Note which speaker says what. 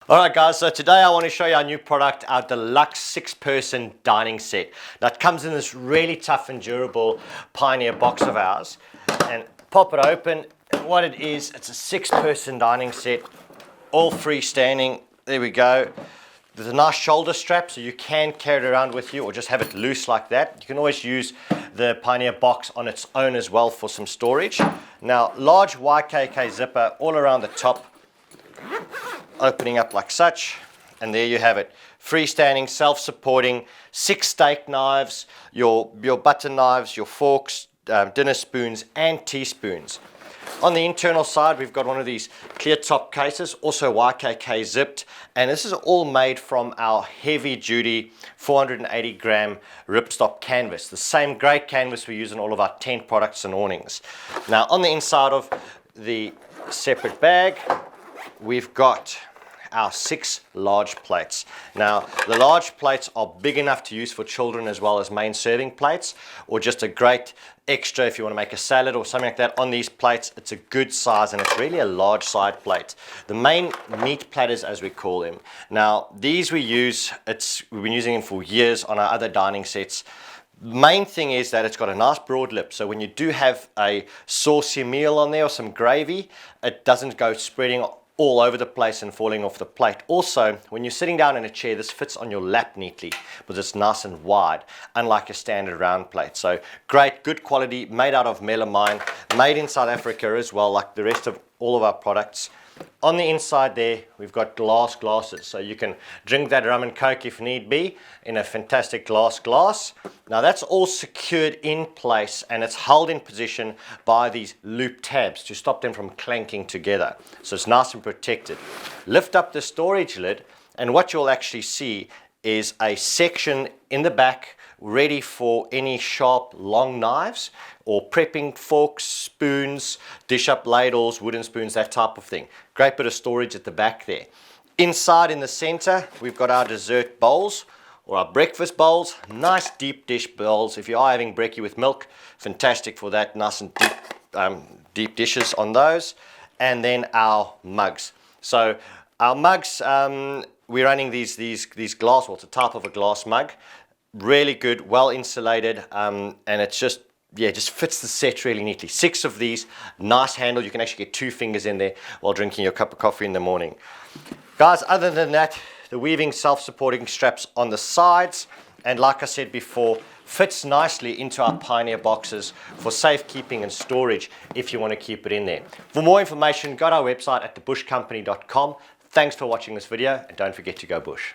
Speaker 1: Alright guys, so today I want to show you our new product, our Deluxe 6-person dining set. Now it comes in this really tough and durable Pioneer box of ours. And pop it open, and what it is, it's a 6-person dining set, all freestanding. There we go. There's a nice shoulder strap so you can carry it around with you or just have it loose like that. You can always use the Pioneer box on its own as well for some storage. Now large YKK zipper all around the top, opening up like such, and there you have it. Freestanding, self-supporting, 6 steak knives, your butter knives, your forks, dinner spoons and teaspoons. On the internal side we've got one of these clear top cases, also YKK zipped, and this is all made from our heavy duty 480 gram ripstop canvas, the same great canvas we use in all of our tent products and awnings. Now on the inside of the separate bag we've got our 6 large plates. Now the large plates are big enough to use for children as well as main serving plates, or just a great extra if you want to make a salad or something like that on these plates. It's a good size and it's really a large side plate. The main meat platters as we call them. Now these we've been using them for years on our other dining sets. Main thing is that it's got a nice broad lip, so when you do have a saucy meal on there or some gravy, it doesn't go spreading all over the place and falling off the plate. Also, when you're sitting down in a chair, this fits on your lap neatly because it's nice and wide, unlike a standard round plate. So great, good quality, made out of melamine, made in South Africa as well, like the rest of all of our products. On the inside there, we've got glasses, so you can drink that rum and coke if need be in a fantastic glass. Now that's all secured in place and it's held in position by these loop tabs to stop them from clanking together. So it's nice and protected. Lift up the storage lid and what you'll actually see is a section in the back ready for any sharp long knives or prepping forks, spoons, dish up ladles, wooden spoons, that type of thing. Great bit of storage at the back there. Inside in the center we've got our dessert bowls or our breakfast bowls, nice deep dish bowls. If you are having brekkie with milk, fantastic for that, nice and deep dishes on those. And then our mugs. So our mugs, we're running these glass, well it's a type of a glass mug. Really good, well insulated, and it's just fits the set really neatly. 6 of these, nice handle, you can actually get 2 fingers in there while drinking your cup of coffee in the morning. Guys, other than that, the weaving self-supporting straps on the sides, and like I said before, fits nicely into our Pioneer boxes for safekeeping and storage if you want to keep it in there. For more information, go to our website at thebushcompany.com. Thanks for watching this video and don't forget to go bush.